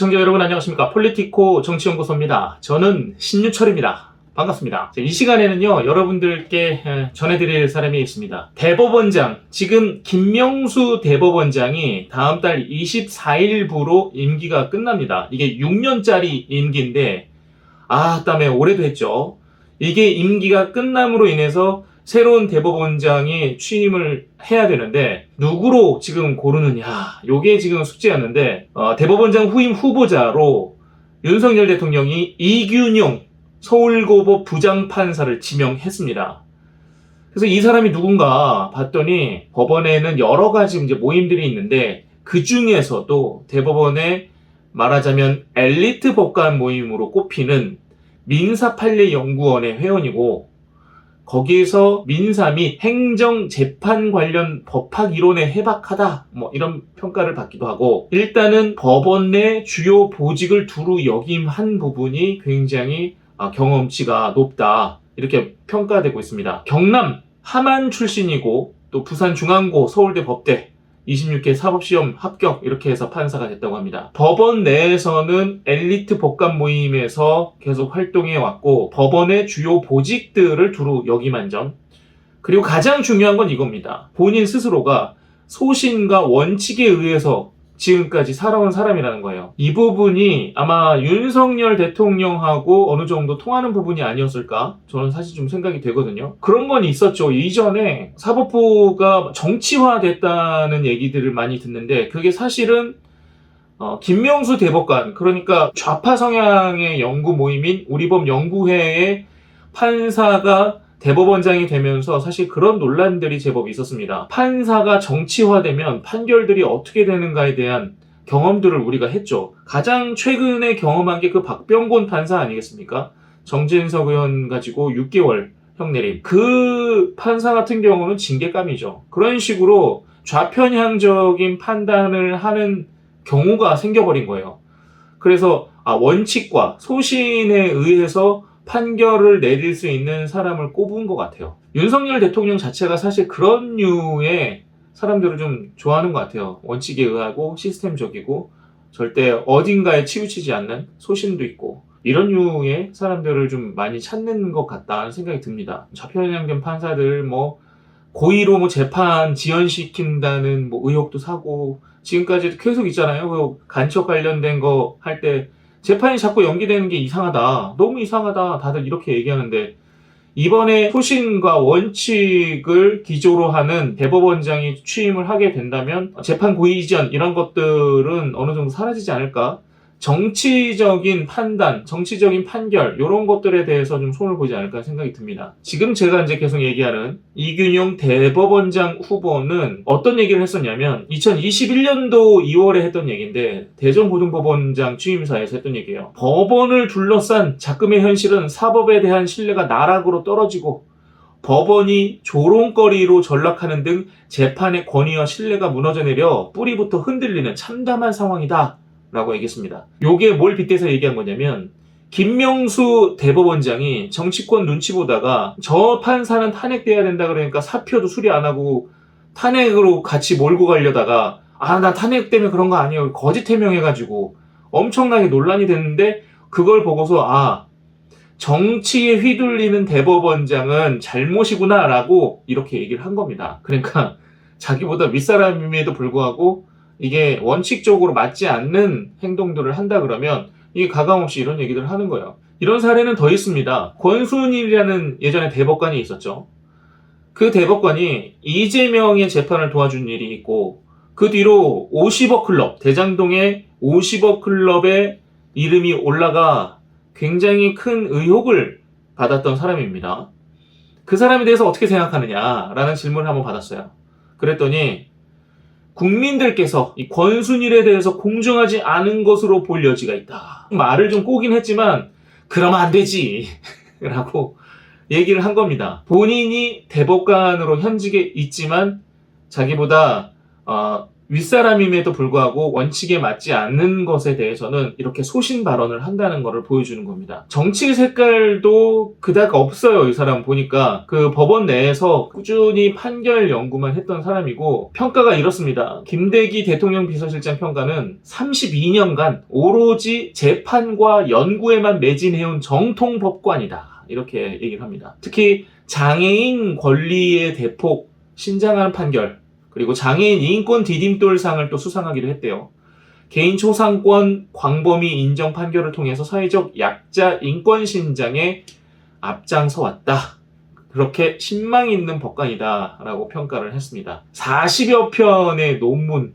시청자 여러분 안녕하십니까. 폴리티코 정치연구소입니다. 저는 신유철입니다. 반갑습니다. 이 시간에는요, 여러분들께 전해드릴 사람이 있습니다. 대법원장, 지금 김명수 대법원장이 다음 달 24일부로 임기가 끝납니다. 이게 6년짜리 임기인데, 땀에 오래도 했죠. 이게 임기가 끝남으로 인해서 새로운 대법원장이 취임을 해야 되는데 누구로 지금 고르느냐, 요게 지금 숙제였는데 대법원장 후임 후보자로 윤석열 대통령이 이균용 서울고법 부장판사를 지명했습니다. 그래서 이 사람이 누군가 봤더니 법원에는 여러 가지 이제 모임들이 있는데 그 중에서도 대법원의 말하자면 엘리트 법관 모임으로 꼽히는 민사판례연구원의 회원이고, 거기에서 민사 및 행정재판 관련 법학 이론에 해박하다, 이런 평가를 받기도 하고, 일단은 법원 내 주요 보직을 두루 역임한 부분이 굉장히 경험치가 높다, 이렇게 평가되고 있습니다. 경남 함안 출신이고 또 부산중앙고 서울대 법대 26회 사법시험 합격, 이렇게 해서 판사가 됐다고 합니다. 법원 내에서는 엘리트 법관 모임에서 계속 활동해 왔고 법원의 주요 보직들을 두루 역임한 점, 그리고 가장 중요한 건 이겁니다. 본인 스스로가 소신과 원칙에 의해서 지금까지 살아온 사람이라는 거예요. 이 부분이 아마 윤석열 대통령하고 어느 정도 통하는 부분이 아니었을까? 저는 사실 좀 생각이 되거든요. 그런 건 있었죠. 이전에 사법부가 정치화됐다는 얘기들을 많이 듣는데, 그게 사실은 김명수 대법관, 그러니까 좌파 성향의 연구 모임인 우리법 연구회의 판사가 대법원장이 되면서 사실 그런 논란들이 제법 있었습니다. 판사가 정치화되면 판결들이 어떻게 되는가에 대한 경험들을 우리가 했죠. 가장 최근에 경험한 게 그 박병곤 판사 아니겠습니까? 정진석 의원 가지고 6개월 형 내림. 그 판사 같은 경우는 징계감이죠. 그런 식으로 좌편향적인 판단을 하는 경우가 생겨버린 거예요. 그래서 원칙과 소신에 의해서 판결을 내릴 수 있는 사람을 꼽은 것 같아요. 윤석열 대통령 자체가 사실 그런 류의 사람들을 좀 좋아하는 것 같아요. 원칙에 의하고 시스템적이고 절대 어딘가에 치우치지 않는 소신도 있고, 이런 류의 사람들을 좀 많이 찾는 것 같다는 생각이 듭니다. 좌편향된 판사들 고의로 재판 지연시킨다는 의혹도 사고, 지금까지도 계속 있잖아요. 간첩 관련된 거 할 때 재판이 자꾸 연기되는 게 이상하다, 너무 이상하다, 다들 이렇게 얘기하는데, 이번에 소신과 원칙을 기조로 하는 대법원장이 취임을 하게 된다면 재판 고의 이전 이런 것들은 어느 정도 사라지지 않을까? 정치적인 판단, 정치적인 판결, 이런 것들에 대해서 좀 손을 보지 않을까 생각이 듭니다. 지금 제가 이제 계속 얘기하는 이균용 대법원장 후보는 어떤 얘기를 했었냐면 2021년도 2월에 했던 얘기인데, 대전고등법원장 취임사에서 했던 얘기예요. 법원을 둘러싼 작금의 현실은 사법에 대한 신뢰가 나락으로 떨어지고 법원이 조롱거리로 전락하는 등 재판의 권위와 신뢰가 무너져 내려 뿌리부터 흔들리는 참담한 상황이다 라고 얘기했습니다. 요게 뭘 빗대서 얘기한 거냐면, 김명수 대법원장이 정치권 눈치 보다가 저 판사는 탄핵돼야 된다 그러니까 사표도 수리 안 하고 탄핵으로 같이 몰고 가려다가 나 탄핵 때문에 그런 거 아니에요, 거짓 해명해가지고 엄청나게 논란이 됐는데, 그걸 보고서 정치에 휘둘리는 대법원장은 잘못이구나 라고 이렇게 얘기를 한 겁니다. 그러니까 자기보다 윗사람임에도 불구하고 이게 원칙적으로 맞지 않는 행동들을 한다 그러면 이게 가감없이 이런 얘기들을 하는 거예요. 이런 사례는 더 있습니다. 권순일이라는 예전에 대법관이 있었죠. 그 대법관이 이재명의 재판을 도와준 일이 있고, 그 뒤로 50억 클럽, 대장동의 50억 클럽에 이름이 올라가 굉장히 큰 의혹을 받았던 사람입니다. 그 사람에 대해서 어떻게 생각하느냐라는 질문을 한번 받았어요. 그랬더니 국민들께서 이 권순일에 대해서 공정하지 않은 것으로 볼 여지가 있다. 말을 좀 꼬긴 했지만 그러면 안 되지 라고 얘기를 한 겁니다. 본인이 대법관으로 현직에 있지만 자기보다 윗사람임에도 불구하고 원칙에 맞지 않는 것에 대해서는 이렇게 소신 발언을 한다는 것을 보여주는 겁니다. 정치 색깔도 그닥 없어요. 이 사람 보니까 그 법원 내에서 꾸준히 판결 연구만 했던 사람이고 평가가 이렇습니다. 김대기 대통령 비서실장 평가는 32년간 오로지 재판과 연구에만 매진해온 정통 법관이다. 이렇게 얘기를 합니다. 특히 장애인 권리의 대폭 신장한 판결, 그리고 장애인 인권 디딤돌상을 또 수상하기도 했대요. 개인 초상권 광범위 인정 판결을 통해서 사회적 약자 인권 신장에 앞장서 왔다. 그렇게 신망 있는 법관이다 라고 평가를 했습니다. 40여 편의 논문,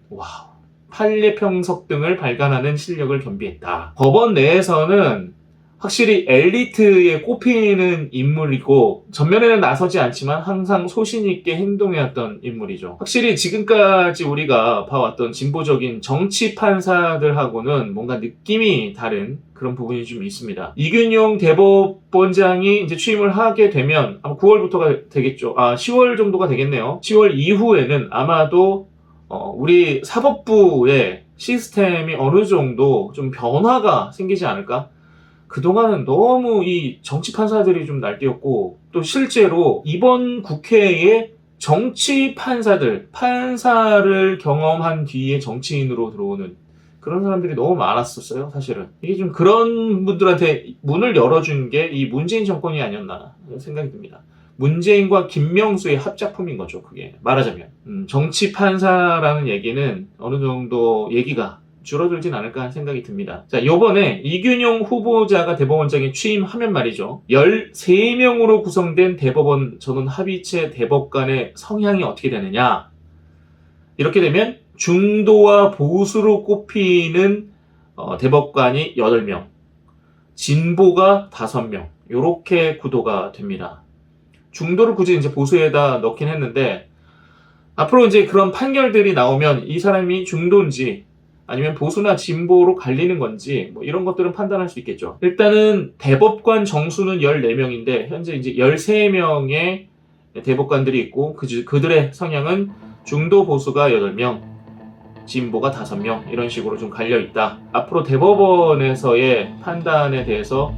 판례평석 등을 발간하는 실력을 겸비했다. 법원 내에서는 확실히 엘리트에 꼽히는 인물이고 전면에는 나서지 않지만 항상 소신 있게 행동해왔던 인물이죠. 확실히 지금까지 우리가 봐왔던 진보적인 정치 판사들하고는 뭔가 느낌이 다른 그런 부분이 좀 있습니다. 이균용 대법원장이 이제 취임을 하게 되면 아마 9월부터가 되겠죠. 10월 정도가 되겠네요. 10월 이후에는 아마도 우리 사법부의 시스템이 어느 정도 좀 변화가 생기지 않을까? 그동안은 너무 이 정치 판사들이 좀 날뛰었고 또 실제로 이번 국회에 정치 판사를 경험한 뒤에 정치인으로 들어오는 그런 사람들이 너무 많았었어요. 사실은 이게 좀 그런 분들한테 문을 열어준 게 이 문재인 정권이 아니었나 생각이 듭니다. 문재인과 김명수의 합작품인 거죠. 그게 말하자면 정치 판사라는 얘기는 어느 정도 얘기가 줄어들진 않을까 하는 생각이 듭니다. 자, 요번에 이균용 후보자가 대법원장에 취임하면 말이죠. 13명으로 구성된 대법원 전원 합의체 대법관의 성향이 어떻게 되느냐. 이렇게 되면 중도와 보수로 꼽히는 대법관이 8명, 진보가 5명, 요렇게 구도가 됩니다. 중도를 굳이 이제 보수에다 넣긴 했는데 앞으로 이제 그런 판결들이 나오면 이 사람이 중도인지 아니면 보수나 진보로 갈리는 건지 뭐 이런 것들은 판단할 수 있겠죠. 일단은 대법관 정수는 14명인데 현재 이제 13명의 대법관들이 있고 그들의 성향은 중도 보수가 8명, 진보가 5명 이런 식으로 좀 갈려 있다. 앞으로 대법원에서의 판단에 대해서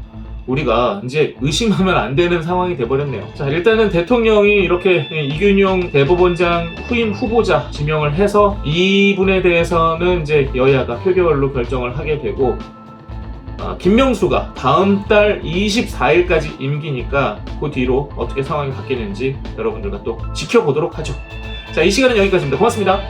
우리가 이제 의심하면 안 되는 상황이 돼버렸네요. 자, 일단은 대통령이 이렇게 이균용 대법원장 후임 후보자 지명을 해서 이분에 대해서는 이제 여야가 표결로 결정을 하게 되고 김명수가 다음 달 24일까지 임기니까 그 뒤로 어떻게 상황이 바뀌는지 여러분들과 또 지켜보도록 하죠. 자, 이 시간은 여기까지입니다. 고맙습니다.